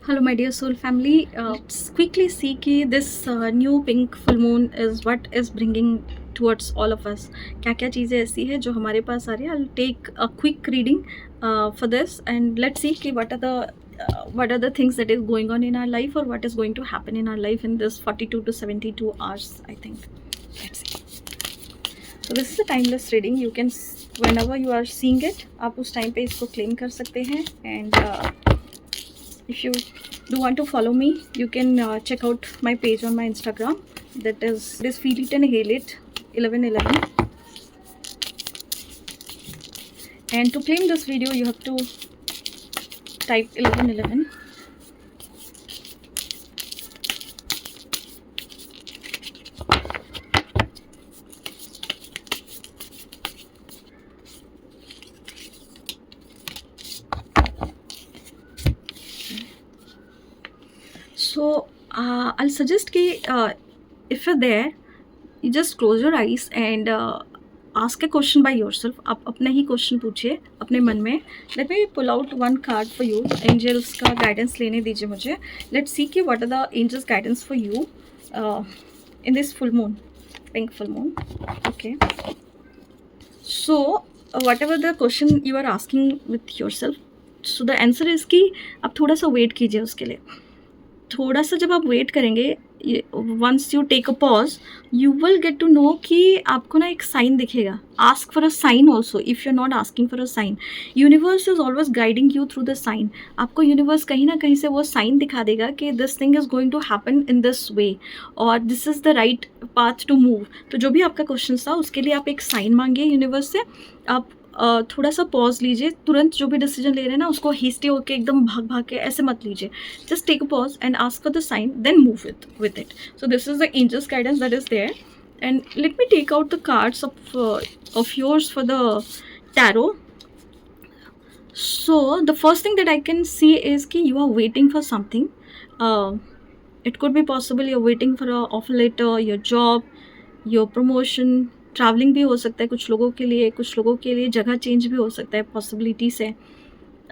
Hello, my dear soul family. Let's quickly see कि this new pink full moon is what is bringing towards all of us. क्या क्या चीज़ें ऐसी है जो हमारे पास आ रही है. I'll take a quick reading for this and let's see कि what are the things that is going on in our life or what is going to happen in our life in this 42 to 72 hours, I think. Let's see. So this is a timeless reading. You can, whenever you are seeing it, आप उस time पे इसको claim कर सकते हैं. And if you do want to follow me, you can check out my page on my Instagram. That is Feel It and Hail It 1111. And to claim this video, you have to type 1111. So I'll suggest कि if you're there, you just close your eyes and ask a question by yourself. आप अपने ही question पूछिए अपने मन में. Let me pull out one card for you. Angels का guidance लेने दीजिए मुझे. Let's see कि what are the angels guidance for you in this full moon, pink full moon. Okay. So whatever the question you are asking with yourself, so the answer is कि आप थोड़ा सा wait कीजिए उसके लिए. थोड़ा सा जब आप वेट करेंगे, once you take a pause, you will get to know कि आपको ना एक साइन दिखेगा. Ask for a sign also if you are not asking for a sign. Universe is always guiding you through the sign. आपको universe कहीं ना कहीं से वो साइन दिखा देगा कि this thing is going to happen in this way और this is the right path to move. तो जो भी आपका क्वेश्चन था उसके लिए आप एक साइन मांगिए यूनिवर्स से. आप थोड़ा सा पॉज लीजिए. तुरंत जो भी डिसीजन ले रहे हैं ना उसको हेस्टी होके एकदम भाग भाग के ऐसे मत लीजिए. Just take a pause and ask for the sign, then move with it. So this is the angels guidance that is there. And let me take out the cards of yours for the tarot. So the first thing that I can see is कि you are waiting for something. It could be possible you're waiting for a offer letter, your job, your promotion. Travelling भी हो सकता है कुछ लोगों के लिए जगह चेंज भी हो सकता है पॉसिबिलिटीज़ है.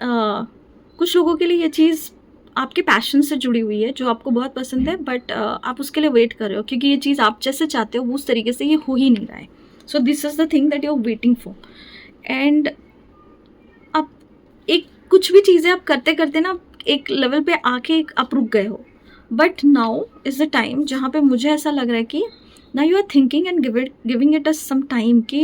कुछ लोगों के लिए ये चीज़ आपके पैशन से जुड़ी हुई है जो आपको बहुत पसंद है, बट आप उसके लिए वेट कर रहे हो क्योंकि ये चीज़ आप जैसे चाहते हो उस तरीके से ये हो ही नहीं रहा है. So this is the thing that you are waiting for. And आप एक कुछ भी चीज़ें आप करते करते ना एक लेवल पे आके आप रुक गए हो. But now is the time जहाँ पे मुझे ऐसा लग रहा है कि now you are thinking and giving it us some time कि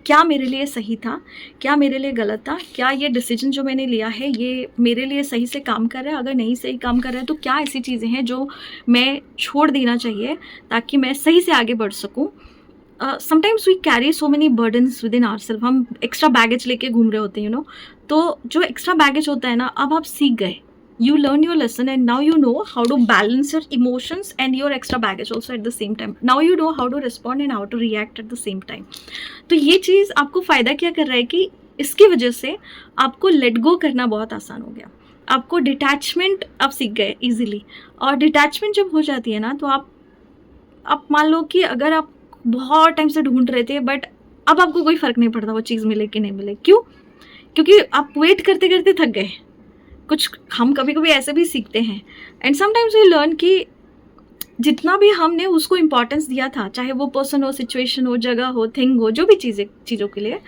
क्या मेरे लिए सही था, क्या मेरे लिए गलत था, क्या ये डिसीजन जो मैंने लिया है ये मेरे लिए सही से काम कर रहा है. अगर नहीं सही काम कर रहा है तो क्या ऐसी चीज़ें हैं जो मैं छोड़ देना चाहिए ताकि मैं सही से आगे बढ़ सकूँ. Sometimes we carry so many burdens within our self. हम एक्स्ट्रा बैगेज लेके घूम रहे होते हैं तो जो एक्स्ट्रा बैगेज होता है ना, अब आप सीख गए. You learn your lesson and now you know how to balance your emotions and your extra baggage also at the same time. Now you know how to respond and how to react at the same time. तो ये चीज़ आपको फ़ायदा क्या कर रहा है कि इसकी वजह से आपको लेट गो करना बहुत आसान हो गया. आपको डिटैचमेंट आप सीख गए ईजिली. और डिटैचमेंट जब हो जाती है ना तो आप मान लो कि अगर आप बहुत टाइम से ढूंढ रहे थे बट अब आपको कोई फ़र्क नहीं पड़ता वो चीज़ मिले कि नहीं मिले. क्यों? क्योंकि आप वेट करते करते थक गए. कुछ हम कभी कभी ऐसे भी सीखते हैं. एंड समटाइम्स वी लर्न कि जितना भी हमने उसको इम्पोर्टेंस दिया था, चाहे वो पर्सन हो, सिचुएशन हो, जगह हो, थिंग हो, जो भी चीज़ों के लिए,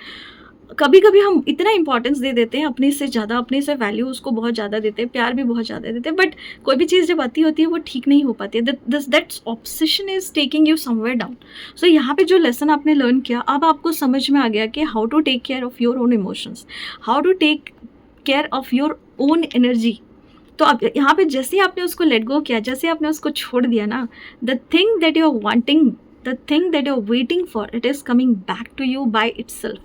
कभी कभी हम इतना इंपॉर्टेंस दे देते हैं अपने से ज़्यादा, अपने से वैल्यू उसको बहुत ज़्यादा देते हैं, प्यार भी बहुत ज़्यादा देते हैं. बट कोई भी चीज़ जब आती होती है वो ठीक नहीं हो पाती है. That obsession is taking you somewhere down. So यहाँ पे जो लेसन आपने लर्न किया, अब आपको समझ में आ गया कि how to take care of your own emotions, how to take care of your own energy. तो अब यहाँ पे जैसे ही आपने उसको लेट गो किया, जैसे आपने उसको छोड़ दिया ना, the thing that you are wanting, the thing that you are waiting for, it is coming back to you by itself.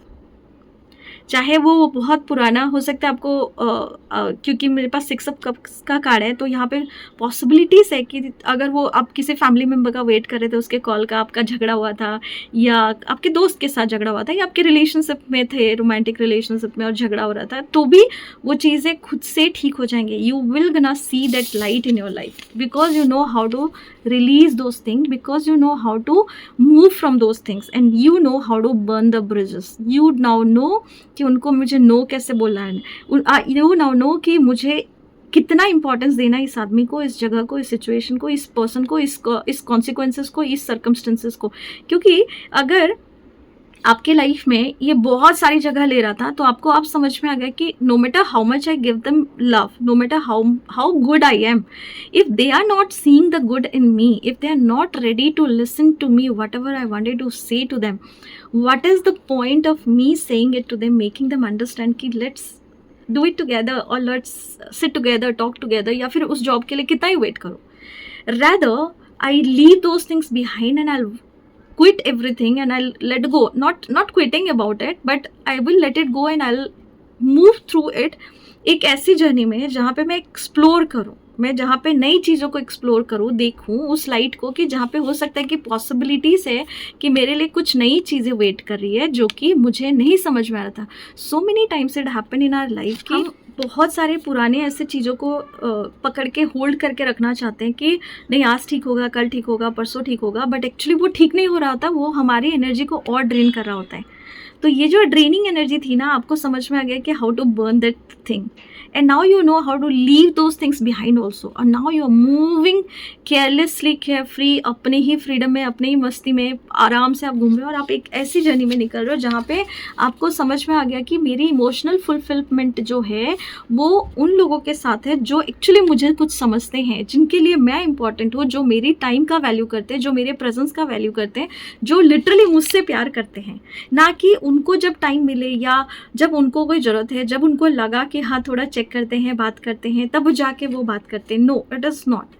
चाहे वो बहुत पुराना हो सकता है आपको क्योंकि मेरे पास 6 ऑफ कप्स का कार्ड है तो यहाँ पे पॉसिबिलिटीज़ है कि अगर वो आप किसी फैमिली मेम्बर का वेट कर रहे थे, उसके कॉल का, आपका झगड़ा हुआ था या आपके दोस्त के साथ झगड़ा हुआ था या आपके रिलेशनशिप में थे, रोमांटिक रिलेशनशिप में और झगड़ा हो रहा था, तो भी वो चीज़ें खुद से ठीक हो जाएंगे. You will gonna see that light in your life because you know how to release those things, because you know how to move from those things and you know how to burn the bridges. You now know कि उनको मुझे no कैसे बोलना है. you now know कि मुझे कितना importance देना इस आदमी को, इस जगह को, इस सिचुएशन को, इस पर्सन को, इस कॉन्सिक्वेंसेस को, इस सर्कमस्टेंसेस को। क्योंकि अगर आपके लाइफ में ये बहुत सारी जगह ले रहा था, तो आपको अब समझ में आ गया कि no matter how much I give them love, no matter how good I am, if they are not seeing the good in me, if they are not ready to listen to me whatever I wanted to say to them, what is the point of me saying it to them, making them understand कि let's do it together or let's sit together, talk together, या फिर उस job के लिए कितना ही wait करो। rather I leave those things behind and I'll quit everything and I'll let go, not quitting about it, but I will let it go and I'll move through it, एक ऐसी journey में जहाँ पे मैं explore करूँ, मैं जहाँ पे नई चीज़ों को एक्सप्लोर करूँ, देखूँ उस लाइट को कि जहाँ पे हो सकता है कि पॉसिबिलिटीज़ है कि मेरे लिए कुछ नई चीज़ें वेट कर रही है जो कि मुझे नहीं समझ में आ रहा था। So many times it happen in our life कि हम बहुत सारे पुराने ऐसे चीज़ों को पकड़ के होल्ड करके रखना चाहते हैं कि नहीं आज ठीक होगा, कल ठीक होगा, परसों ठीक होगा, बट एक्चुअली वो ठीक नहीं हो रहा होता, वो हमारी एनर्जी को और ड्रेन कर रहा होता है। तो ये जो ड्रेनिंग एनर्जी थी ना, आपको समझ में आ गया कि how to burn that thing, and now you know how to leave those things behind also, और now you are moving carelessly, care free, अपने ही फ्रीडम में, अपने ही मस्ती में, आराम से आप घूम रहे हो और आप एक ऐसी जर्नी में निकल रहे हो जहाँ पे आपको समझ में आ गया कि मेरी इमोशनल फुलफिलमेंट जो है वो उन लोगों के साथ है जो एक्चुअली मुझे कुछ समझते हैं, जिनके लिए मैं इंपॉर्टेंट हूँ, जो मेरी टाइम का वैल्यू करते हैं, जो मेरे प्रेजेंस का वैल्यू करते हैं, जो लिटरली मुझसे प्यार करते हैं। ना कि उनको जब टाइम मिले या जब उनको कोई ज़रूरत है, जब उनको लगा कि हाँ थोड़ा चेक करते हैं, बात करते हैं, तब जाके वो बात करते हैं। No, it is not.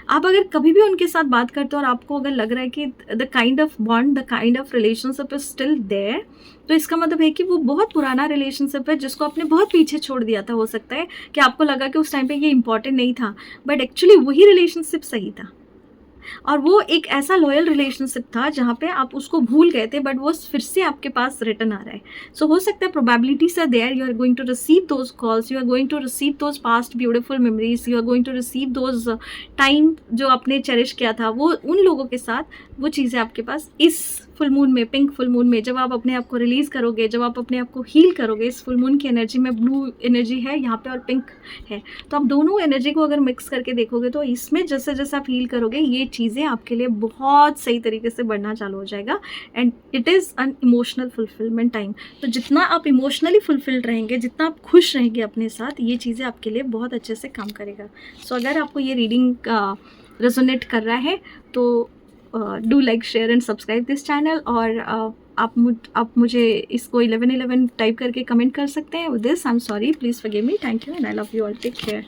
आप अगर कभी भी उनके साथ बात करते हो और आपको अगर लग रहा है कि the kind of bond, the kind of relationship is still there, तो इसका मतलब है कि वो बहुत पुराना रिलेशनशिप है जिसको आपने बहुत पीछे छोड़ दिया था। हो सकता है कि आपको लगा कि उस टाइम पे ये इंपॉर्टेंट नहीं था, बट एक्चुअली वही रिलेशनशिप सही था, और वो एक ऐसा लॉयल रिलेशनशिप था जहाँ पे आप उसको भूल गए थे, बट वो फिर से आपके पास रिटर्न आ रहा है। सो हो सकता है probabilities are there, you are going to receive those calls, you are going to receive those past beautiful memories, you are going to receive those time जो आपने चेरिश किया था, वो उन लोगों के साथ वो चीज़ें आपके पास इस फुल मून में, पिंक फुल मून में, जब आप अपने आप को रिलीज़ करोगे, जब आप अपने आप को हील करोगे, इस फुल मून की एनर्जी में ब्लू एनर्जी है यहाँ पे और पिंक है, तो आप दोनों एनर्जी को अगर मिक्स करके देखोगे तो इसमें जैसे जैसे आप हील करोगे ये चीज़ें आपके लिए बहुत सही तरीके से बढ़ना चालू हो जाएगा, and it is an emotional fulfilment time. तो जितना आप इमोशनली फुलफिल्ड रहेंगे, जितना आप खुश रहेंगे अपने साथ, ये चीज़ें आपके लिए बहुत अच्छे से काम करेगा। सो अगर आपको ये रीडिंग रेजोनेट कर रहा है तो do like, share and subscribe this channel, और आप मुझे इसको 1111 टाइप करके कमेंट कर सकते हैं। This I am sorry, please forgive me, thank you and I love you all, take care.